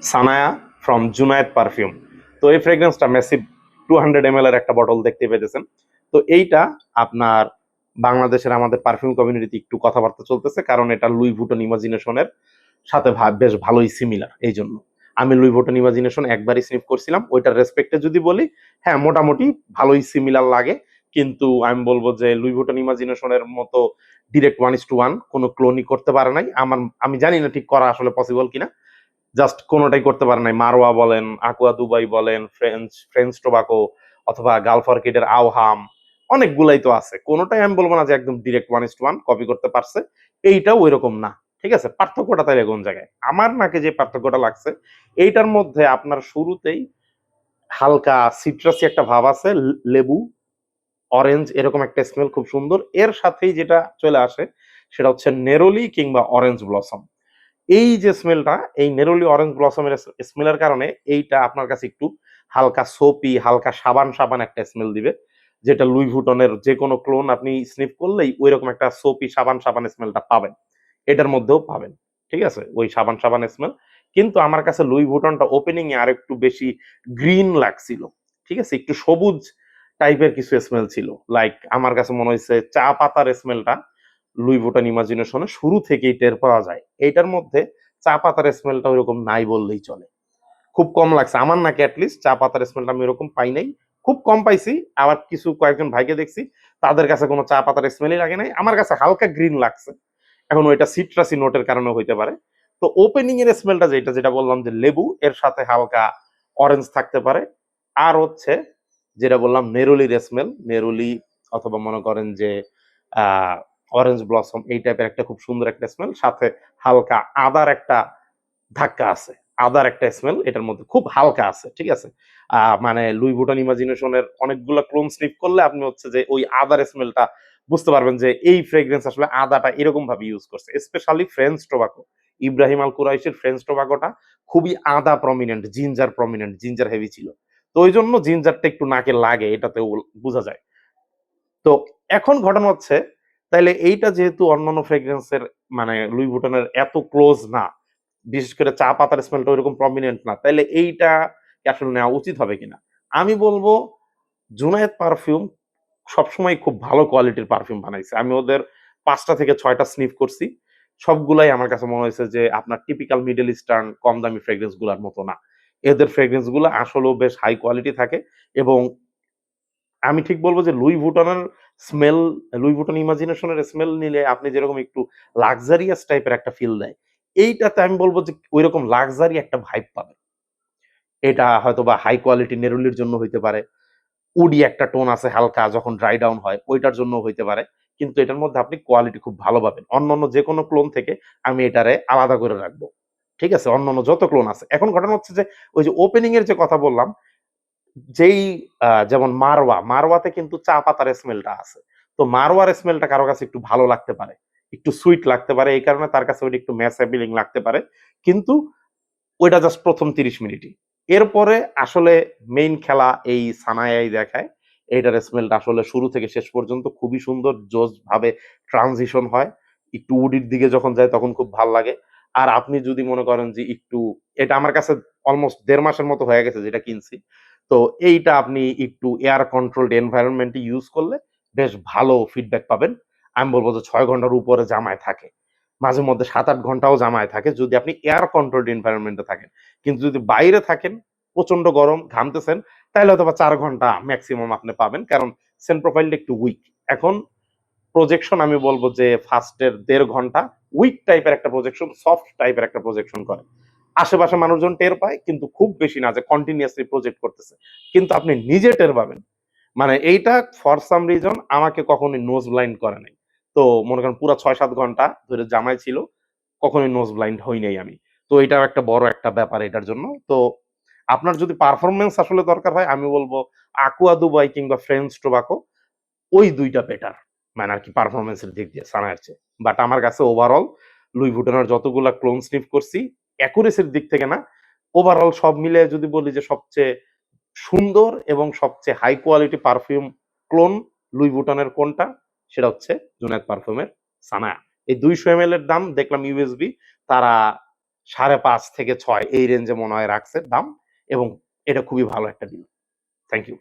Sanaya from Junaid perfume. তো এই ফ্রেগ্রেন্সটা massive 200 ml এর একটা বটল দেখতে পেতেছেন। তো এইটা আপনার বাংলাদেশের আমাদের পারফিউম কমিউনিটিতে একটু কথাবার্তা চলতেছে, কারণ এটা লুই ভুটন ইমাজিনেশনের সাথে বেশ ভালোই সিমিলার। এই জন্য আমি লুই ভুটন ইমাজিনেশন একবারই স্নিফ করছিলাম, ওইটার রেসপেক্টে যদি বলি, হ্যাঁ মোটামুটি ভালোই সিমিলার লাগে। কিন্তু আমি বলবো যে লুই ভুটন ইমাজিনেশনের মতো ডিরেক্ট 1:1 কোনো ক্লোনই করতে পারে নাই। আমি জানি না ঠিক করা আসলে পসিবল কিনা, জাস্ট কোনোটাই করতে পারে নাই। মারোয়া বলেন, আকুয়া দুবাই বলেন, ফ্রেঞ্চ টোবাকো অথবা গালফ অর্কিডের আওহাম, অনেকগুলাই তো আছে। কোনোটাই আমি বলবো না যে একদম ডিরেক্ট 1:1 কপি করতে পারছে। এইটাও ওই রকম না। ঠিক আছে, পার্থক্যটা তাইলে কোন জায়গায়? আমার নাকে যে পার্থক্যটা লাগছে, এইটার মধ্যে আপনার শুরুতেই হালকা সিট্রাসি একটা ভাব আছে, লেবু, অরেঞ্জ এরকম একটা স্মেল খুব সুন্দর। এর সাথেই যেটা চলে আসে সেটা হচ্ছে নেরোলি কিংবা অরেঞ্জ ব্লসম। এই যে স্মেলটা, এই নেরোলি অরেঞ্জ ব্লসমের স্মেলের কারণে এইটা আপনার কাছে একটু হালকা সোপি, হালকা সাবান সাবান একটা স্মেল দিবে, যেটা লুই ভুটনের যে কোনো ক্লোন আপনি স্নিফ করলেই ওই রকম একটা সোপি সাবান সাবান স্মেলটা পাবেন। এটার মধ্যেও পাবেন। ঠিক আছে, ওই সাবান সাবান স্মেল। কিন্তু আমার কাছে লুই ভুটনটা ওপেনিং এ আর একটু বেশি গ্রিন লাগছিল। ঠিক আছে, একটু সবুজ টাইপের কিছু স্মেল ছিল। লাইক আমার কাছে মনে হয়েছে চা পাতার স্মেলটা লুই ভুটন ইমাজিনেশনে শুরু থেকেই টের পাওয়া যায়। এইটার মধ্যে চা পাতার স্মেলটা ওইরকম নাই বললেই চলে। খুব কম লাগছে আমার নাকি, অ্যাটলিস্ট চা পাতার স্মেলটা আমি এরকম পাই নাই। খুব কম পাইছি। আবার কিছু কয়েকজন ভাইকে দেখছি, তাদের কাছে কোনো চা পাতার স্মেলই লাগে নাই। আমার কাছে হালকা গ্রিন লাগছে। এখন ওইটা সিট্রাসি নোটের কারণে হইতে পারে। তো ওপেনিং এর স্মেলটা যেটা যেটা বললাম যে লেবু, এর সাথে হালকা অরেঞ্জ থাকতে পারে। আর হচ্ছে যেটা বললাম নেরুলির স্মেল, নেরুলি অথবা মনে করেন যে আহ অরেঞ্জ ব্লসম, এই টাইপের একটা খুব সুন্দর একটা স্মেল, সাথে হালকা আদার একটা ধাক্কা আছে। আদার একটা স্মেল এটার মধ্যে খুব হালকা আছে। ঠিক আছে, মানে লুই ভুটন ইমাজিনেশনের অনেকগুলো ক্লোন স্নিফ করলে আপনি হচ্ছে যে ওই আদার স্মেলটা বুঝতে পারবেন যে এই ফ্রেগ্রেন্স আসলে আদাটা এরকম ভাবে ইউজ করছে। স্পেশালি ফ্রেঞ্চ টোবাকো, ইব্রাহিম আল কুরাইশের ফ্রেঞ্চ টোবাকোটা খুবই আদা prominent, ginger prominent, ginger heavy ছিল। তো ওই জন্য জিঞ্জারটা একটু নাকে লাগে, এটাতেও বোঝা যায়। তো এখন ঘটনা হচ্ছে, তাইলে এইটা যেহেতু অন্যান্য ফ্রেগ্রেন্সের মানে লুই ভুটনের এত ক্লোজ না, বিশেষ করে চা পাতার স্মেলটা ওইরকম প্রমিনেন্ট না, তাইলে এইটা কি আসলে নেওয়া উচিত হবে কিনা? আমি বলবো জুনায়েদ পারফিউম সবসময় খুব ভালো কোয়ালিটির পারফিউম বানাইছে। আমি ওদের ৫টা থেকে ৬টা স্নিফ করছি। সবগুলাই আমার কাছে মনে হয়েছে যে আপনার টিপিক্যাল মিডল ইস্টার্ন কম দামি ফ্রেগ্রেন্স গুলার মতো না। এদের ফ্রেগ্রেন্স গুলো আসলেও বেশ হাই কোয়ালিটি থাকে। এবং আমি ঠিক বলবো যে লুই ভুটনের স্মেল, লুই ভুটন ইমাজিনেশনের স্মেল নিলে আপনি যেরকম একটু লাক্সারিয়াস টাইপের একটা ফিল দেয়, এইটাতে আমি বলবো যে ঐরকম লাক্সারি একটা ভাইব পাবেন। এটা হয়তোবা হাই কোয়ালিটি নেরুলির জন্য হইতে পারে। উডি একটা টোন আছে হালকা যখন ড্রাই ডাউন হয়, ওইটার জন্য হইতে পারে। কিন্তু এটার মধ্যে আপনি কোয়ালিটি খুব ভালো পাবেন। অন্যান্য যেকোনো ক্লোন থেকে আমি এটারে আলাদা করে রাখবো। ঠিক আছে? অন্যান্য যত ক্লোন আছে। এখন ঘটনা হচ্ছে যে ওই যে ওপেনিং এর যে কথা বললাম, যেই যেমন মারওয়াতে কিন্তু চা পাতার স্মেলটা আছে। তো মারওয়ার স্মেলটা কারো কাছে একটু ভালো লাগতে পারে। একটু সুইট লাগতে পারে। এই কারণে তার কাছে ওইটা একটু ম্যাস অ্যাপিলিং লাগতে পারে। কিন্তু ওইটা জাস্ট ১ম ৩০ মিনিটই। এরপরে আসলে মেইন খেলা এই সানায়াই দেখায়। এইটার স্মেলটা আসলে শুরু থেকে শেষ পর্যন্ত খুবই সুন্দর জোস ভাবে ট্রানজিশন হয়। একটু উডির দিকে যখন যায় তখন খুব ভাল লাগে। আর আপনি যদি মনে করেন যে একটু, এটা আমার কাছে অলমোস্ট ১.৫ মাসের মতো হয়ে গেছে যেটা কিনছি। তো এইটা আপনি একটু এয়ার কন্ট্রোলড এনভায়রনমেন্ট এ ইউজ করলে বেশ ভালো ফিডব্যাক পাবেন। আমি বলব যে ৬ ঘন্টার উপরে জামায় থাকে। মাঝে মধ্যে ৭-৮ ঘন্টাও জামায় থাকে যদি আপনি এয়ার কন্ট্রোলড এনভায়রনমেন্ট এ থাকেন। কিন্তু যদি বাইরে থাকেন, প্রচন্ড গরম, ঘামতেছেন, তাইলে হয়তোবা ৪ ঘন্টা মেক্সিমাম আপনি পাবেন। কারণ সেন্ট প্রোফাইলটা একটু উইক। এখন প্রজেকশন আমি বলব যে ফার্স্ট এর ১.৫ ঘন্টা উইক টাইপের একটা প্রজেকশন, সফট টাইপের একটা প্রজেকশন করে। আশেপাশে মানুষজন টের পায়, কিন্তু খুব বেশি না যে কন্টিনিউয়াসলি প্রজেক্ট করতেছে। কিন্তু আপনি নিজে টের পাবেন। মানে এইটা ফর সাম রিজন আমাকে কখনোই নোজ ব্লাইন্ড করে নাই। তো মনে করেন পুরা ৬-৭ ঘন্টা ধরে জামায় ছিল, কখনোই নোজ ব্লাইন্ড হই নাই আমি। তো এটাও একটা বড় একটা ব্যাপার এটার জন্য। তো আপনার যদি পারফরম্যান্স আসলে দরকার হয়, আমি বলব aqua দুবাই কিংবা ফ্রেঞ্চ টোবাকো, ওই ২ টা বেটার। মানে আরকি পারফরম্যান্স এর দিক দিয়ে সানায়ের চেয়ে। বাট আমার কাছে ওভারঅল লুই ভুটনের যতগুলা ক্লোন স্নিফ করছি, অ্যাকুরেসির দিক থেকে না, ওভারঅল সব মিলে যদি বলি যে সবচেয়ে সুন্দর এবং সবচেয়ে high quality perfume clone Louis ভুটনের কোনটা? সেটা হচ্ছে জুনায়েদ পারফিউমের সানায়া। এই ২০০ এমএল এর দাম দেখলাম ইউএসবি তারা 5.5 থেকে 6 এই রেঞ্জে মনে হয় রাখছে দাম, এবং এটা খুবই ভালো একটা ডিল। Thank you.